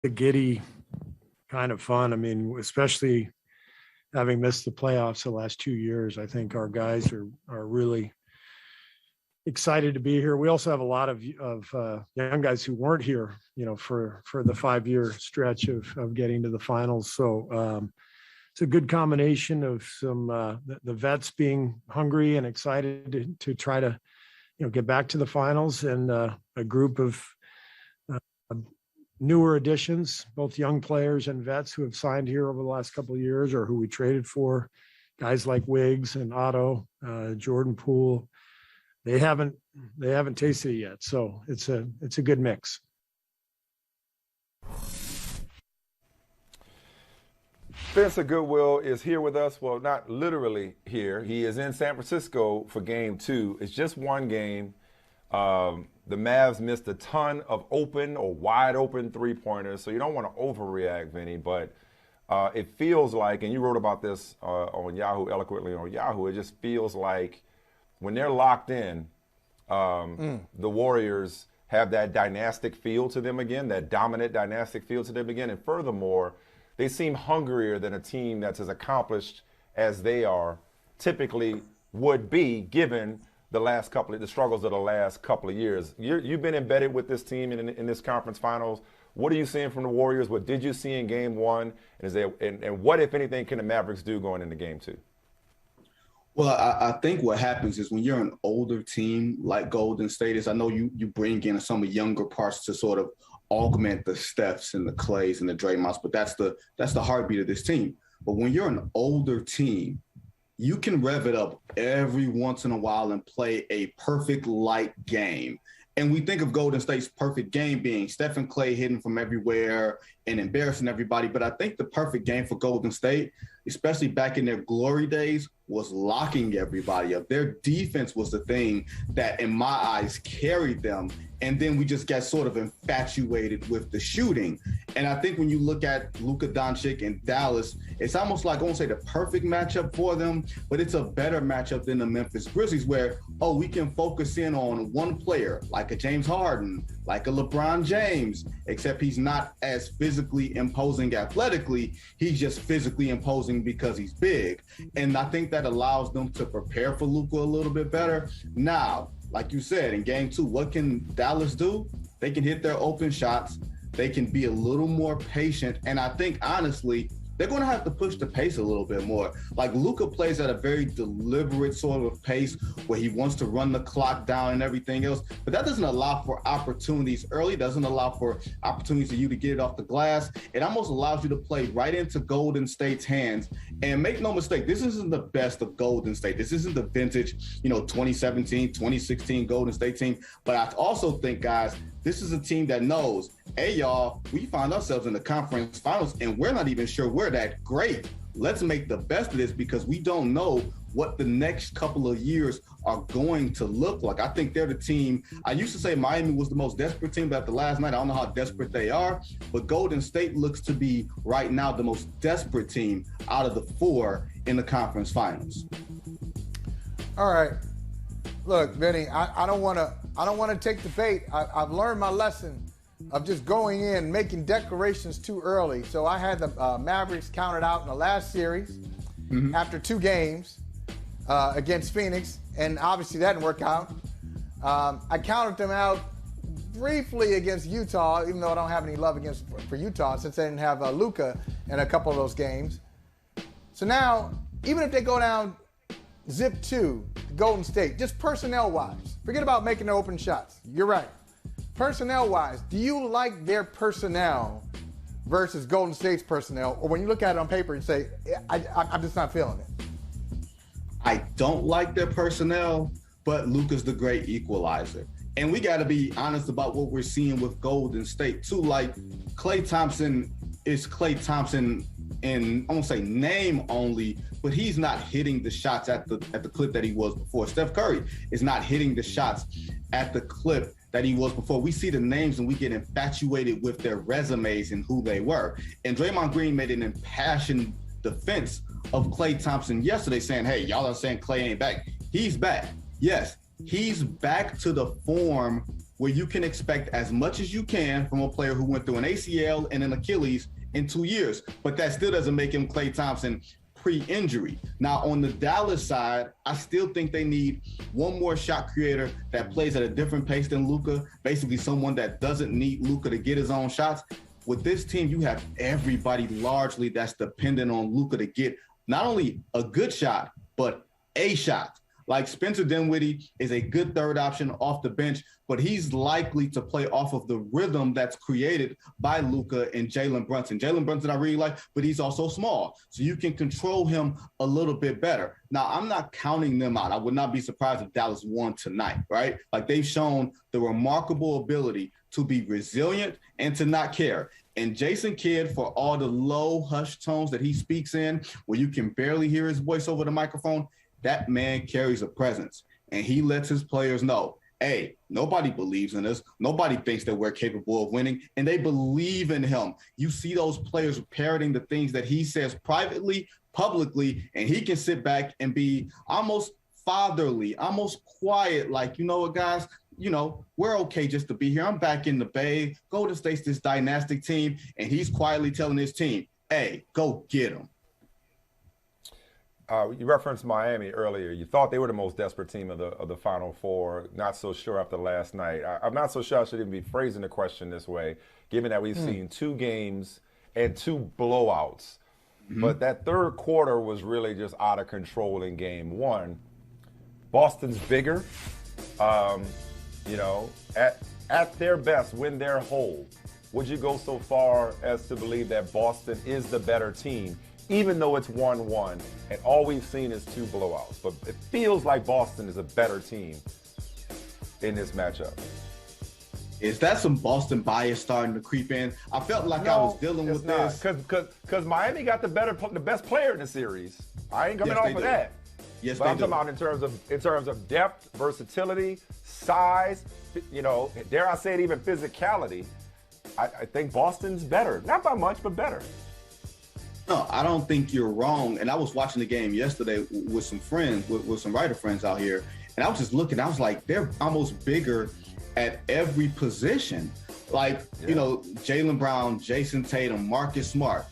the giddy kind of fun. I mean, especially having missed the playoffs the last 2 years, I think our guys are really excited to be here. We also have a lot of young guys who weren't here, for the 5-year stretch of getting to the finals. So it's a good combination of some the vets being hungry and excited to try to get back to the finals, and a group of newer additions, both young players and vets who have signed here over the last couple of years or who we traded for, guys like Wiggs and Otto, Jordan Poole. They haven't tasted it yet. So it's a good mix. Spencer Goodwill is here with us. Well, not literally here. He is in San Francisco for game 2. It's just one game. The Mavs missed a ton of open or wide open three-pointers, so you don't want to overreact, Vinny, but it feels like, and you wrote about this on Yahoo, eloquently on Yahoo, it just feels like when they're locked in, the Warriors have that dynastic feel to them again, that dominant dynastic feel to them again, and furthermore, they seem hungrier than a team that's as accomplished as they are typically would be, given the struggles of the last couple of years. You've been embedded with this team in this conference finals. What are you seeing from the Warriors? What did you see in game 1? And what, if anything, can the Mavericks do going into game 2? Well, I think what happens is when you're an older team like Golden State is, I know you bring in some of the younger parts to sort of augment the Stephs and the Clays and the Draymonds, but that's the heartbeat of this team. But when you're an older team, you can rev it up every once in a while and play a perfect light game. And we think of Golden State's perfect game being Steph and Clay hitting from everywhere and embarrassing everybody. But I think the perfect game for Golden State, especially back in their glory days, was locking everybody up. Their defense was the thing that, in my eyes, carried them. And then we just got sort of infatuated with the shooting. And I think when you look at Luka Doncic and Dallas, it's almost like, I won't say the perfect matchup for them, but it's a better matchup than the Memphis Grizzlies where, we can focus in on one player, like a James Harden, like a LeBron James, except he's not as physically imposing athletically. He's just physically imposing because he's big. And I think that allows them to prepare for Luka a little bit better. Now, like you said, in game 2, what can Dallas do? They can hit their open shots. They can be a little more patient. And I think, honestly, they're going to have to push the pace a little bit more. Like, Luka plays at a very deliberate sort of pace where he wants to run the clock down and everything else. But that doesn't allow for opportunities early, doesn't allow for opportunities for you to get it off the glass. It almost allows you to play right into Golden State's hands. And make no mistake, this isn't the best of Golden State. This isn't the vintage, 2017, 2016 Golden State team. But I also think, guys, this is a team that knows, hey, y'all, we find ourselves in the conference finals and we're not even sure we're that great. Let's make the best of this because we don't know what the next couple of years are going to look like. I think they're the team. I used to say Miami was the most desperate team, but after last night, I don't know how desperate they are. But Golden State looks to be right now the most desperate team out of the 4 in the conference finals. All right. Look, Vinny, I don't want to take the bait. I've learned my lesson of just going in, making declarations too early. So I had the Mavericks counted out in the last series after 2 games against Phoenix, and obviously that didn't work out. I counted them out briefly against Utah, even though I don't have any love for Utah since they didn't have Luka in a couple of those games. So now, even if they go down zip 2, Golden State, just personnel-wise, forget about making the open shots. You're right. Personnel-wise, do you like their personnel versus Golden State's personnel? Or when you look at it on paper and say, I'm just not feeling it? I don't like their personnel, but Luka's the great equalizer. And we got to be honest about what we're seeing with Golden State, too. Like, Klay Thompson is Klay Thompson in, I won't say name only, but he's not hitting the shots at the clip that he was before. Steph Curry is not hitting the shots at the clip that he was before. We see the names and we get infatuated with their resumes and who they were. And Draymond Green made an impassioned defense of Klay Thompson yesterday saying, hey, y'all are saying Klay ain't back. He's back. Yes, he's back to the form where you can expect as much as you can from a player who went through an ACL and an Achilles in 2 years, but that still doesn't make him Klay Thompson pre-injury. Now, on the Dallas side, I still think they need one more shot creator that plays at a different pace than Luka, basically someone that doesn't need Luka to get his own shots. With this team, you have everybody largely that's dependent on Luka to get not only a good shot, but a shot. Like Spencer Dinwiddie is a good third option off the bench, but he's likely to play off of the rhythm that's created by Luka and Jalen Brunson. Jalen Brunson I really like, but he's also small, so you can control him a little bit better. Now, I'm not counting them out. I would not be surprised if Dallas won tonight, right? Like, they've shown the remarkable ability to be resilient and to not care. And Jason Kidd, for all the low hush tones that he speaks in, where you can barely hear his voice over the microphone, that man carries a presence, and he lets his players know, hey, nobody believes in us. Nobody thinks that we're capable of winning, and they believe in him. You see those players parroting the things that he says privately, publicly, and he can sit back and be almost fatherly, almost quiet, like, you know what, guys, you know, we're okay just to be here. I'm back in the Bay. Golden State's this dynastic team, and he's quietly telling his team, hey, go get him. You referenced Miami earlier. You thought they were the most desperate team of the Final Four. Not so sure after last night. I'm not so sure I should even be phrasing the question this way, given that we've seen 2 games and 2 blowouts. But that third quarter was really just out of control in game 1. Boston's bigger. You know, at their best, when they're whole, would you go so far as to believe that Boston is the better team, even though it's 1-1 and all we've seen is 2 blowouts? But it feels like Boston is a better team in this matchup. Is that some Boston bias starting to creep in? I felt like I was dealing with this. Because Miami got the best player in the series. I ain't coming off of that. Yes, but I'm talking about in terms of depth, versatility, size, you know, dare I say it, even physicality. I think Boston's better. Not by much, but better. No, I don't think you're wrong. And I was watching the game yesterday with some friends, with some writer friends out here. And I was just looking, I was like, they're almost bigger at every position. Like, you know, Jaylen Brown, Jayson Tatum, Marcus Smart,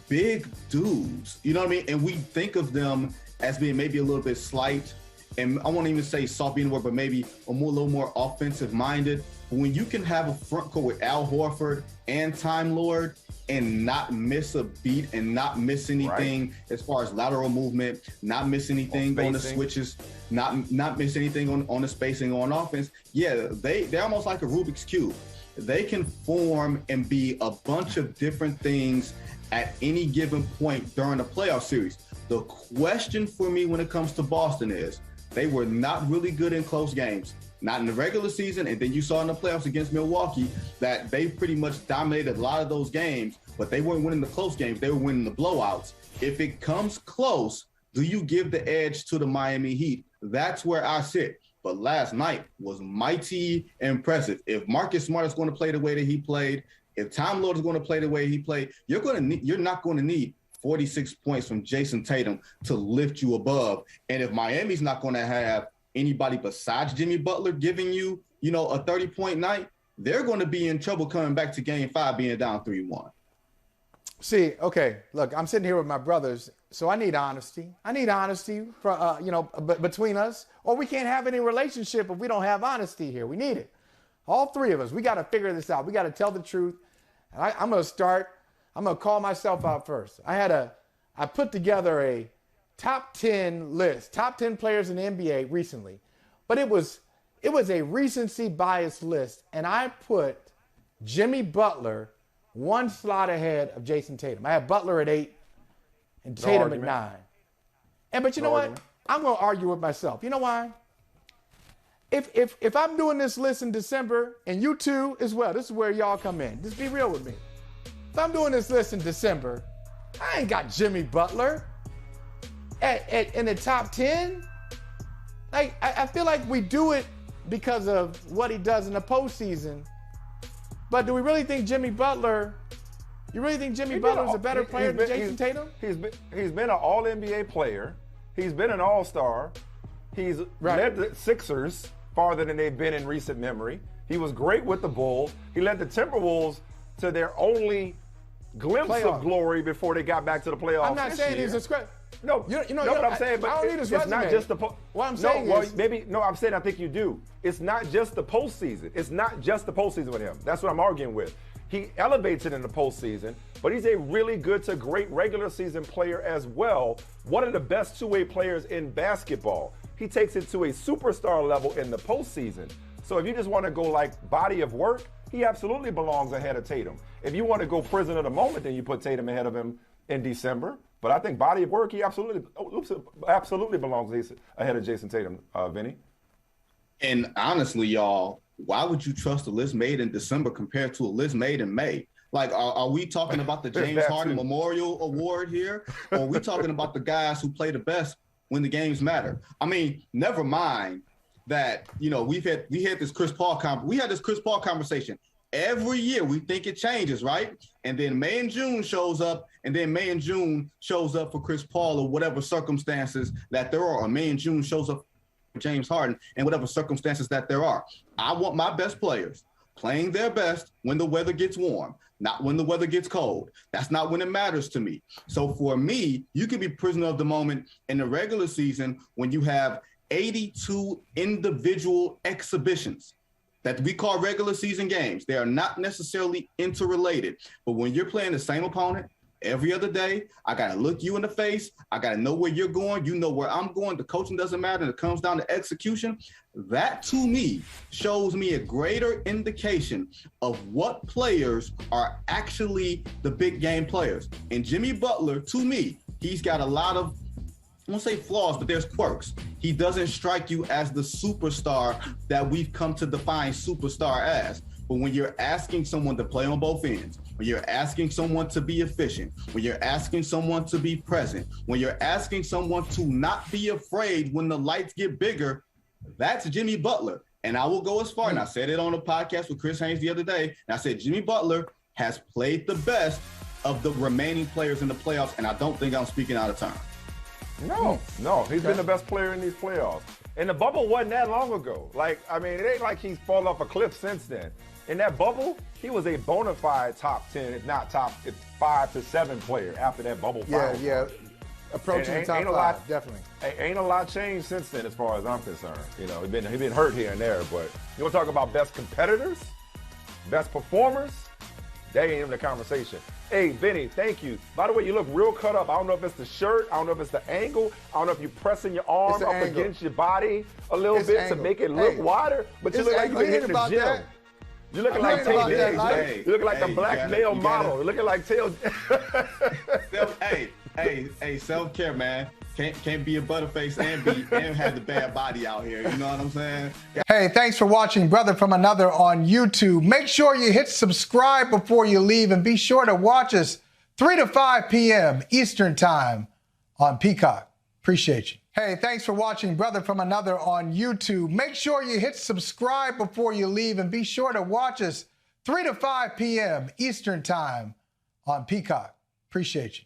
big dudes. You know what I mean? And we think of them as being maybe a little bit slight. And I won't even say soft being the word, but maybe a little more offensive minded. But when you can have a front court with Al Horford and Time Lord and not miss a beat and not miss anything as far as lateral movement, not miss anything on the switches, not miss anything on the spacing on offense. Yeah, they're almost like a Rubik's Cube. They can form and be a bunch of different things at any given point during the playoff series. The question for me when it comes to Boston is they were not really good in close games. Not in the regular season, and then you saw in the playoffs against Milwaukee that they pretty much dominated a lot of those games, but they weren't winning the close games. They were winning the blowouts. If it comes close, do you give the edge to the Miami Heat? That's where I sit. But last night was mighty impressive. If Marcus Smart is going to play the way that he played, if Time Lord is going to play the way he played, you're not going to need 46 points from Jayson Tatum to lift you above. And if Miami's not going to have anybody besides Jimmy Butler giving you, you know, a 30-point night, they're going to be in trouble coming back to Game 5 being down 3-1. See, okay, look, I'm sitting here with my brothers, so I need honesty. I need honesty, between us, or we can't have any relationship if we don't have honesty here. We need it. All 3 of us, we got to figure this out. We got to tell the truth. And I'm going to call myself out first. I put together a top 10 list, top 10 players in the NBA recently, but it was a recency bias list, and I put Jimmy Butler 1 slot ahead of Jayson Tatum. I had Butler at 8 and Tatum at 9. But you know what? I'm going to argue with myself. You know why? If I'm doing this list in December, and you too as well, this is where y'all come in. Just be real with me. If I'm doing this list in December, I ain't got Jimmy Butler in the top 10. Like, I feel like we do it because of what he does in the postseason. But do we really think Jimmy Butler? You really think Jimmy Butler is a better player than Jayson Tatum? He's been an All-NBA player. He's been an All-Star. He's led the Sixers farther than they've been in recent memory. He was great with the Bulls. He led the Timberwolves to their only glimpse of glory before they got back to the playoffs. I'm not saying he's a scrub. No, but I'm saying, but I don't need his it's resume. not just the What I'm saying is, I'm saying I think you do. It's not just the postseason. It's not just the postseason with him. That's what I'm arguing with. He elevates it in the postseason, but he's a really good to great regular season player as well. One of the best two-way players in basketball. He takes it to a superstar level in the postseason. So if you just want to go like body of work, he absolutely belongs ahead of Tatum. If you want to go prison of the moment, then you put Tatum ahead of him in December. But I think body of work, he absolutely belongs ahead of Jayson Tatum, Vinny. And honestly, y'all, why would you trust a list made in December compared to a list made in May? Like, are we talking about the James Harden Memorial Award here? Or are we talking about the guys who play the best when the games matter? I mean, never mind that, you know, we had this Chris Paul conversation. Every year we think it changes, right? And then May and June shows up, and then May and June shows up for Chris Paul or whatever circumstances that there are. Or May and June shows up for James Harden and whatever circumstances that there are. I want my best players playing their best when the weather gets warm, not when the weather gets cold. That's not when it matters to me. So for me, you can be prisoner of the moment in the regular season when you have 82 individual exhibitions that we call regular season games. They are not necessarily interrelated. But when you're playing the same opponent every other day, I got to look you in the face. I got to know where you're going. You know where I'm going. The coaching doesn't matter. And it comes down to execution. That, to me, shows me a greater indication of what players are actually the big game players. And Jimmy Butler, to me, he's got a lot of, I won't say flaws, but there's quirks. He doesn't strike you as the superstar that we've come to define superstar as. But when you're asking someone to play on both ends, when you're asking someone to be efficient, when you're asking someone to be present, when you're asking someone to not be afraid when the lights get bigger, that's Jimmy Butler. And I will go as far, and I said it on a podcast with Chris Haynes the other day, and I said Jimmy Butler has played the best of the remaining players in the playoffs, and I don't think I'm speaking out of turn. No, he's been the best player in these playoffs. And the bubble wasn't that long ago. Like, I mean, it ain't like he's fallen off a cliff since then. In that bubble, he was a bona fide top 10, if not top 5 to 7 player after that bubble final. Yeah. Approaching the top 5, definitely. Ain't a lot changed since then as far as I'm concerned. You know, he's been hurt here and there, but you want to talk about best competitors, best performers? That ain't even the conversation. Hey, Vinny, thank you. By the way, you look real cut up. I don't know if it's the shirt. I don't know if it's the angle. I don't know if you're pressing your arm up against your body a little bit to make it look wider. But you look like you've been hitting the gym. You're looking like Tay Diggs. You're looking like the black male model. You're looking like Tail. Hey, self-care, man. Can't be a butterface and have the bad body out here. You know what I'm saying? Hey, thanks for watching Brother from Another on YouTube. Make sure you hit subscribe before you leave, and be sure to watch us 3 to 5 p.m. Eastern Time on Peacock. Appreciate you. Hey, thanks for watching Brother from Another on YouTube. Make sure you hit subscribe before you leave, and be sure to watch us 3 to 5 p.m. Eastern Time on Peacock. Appreciate you.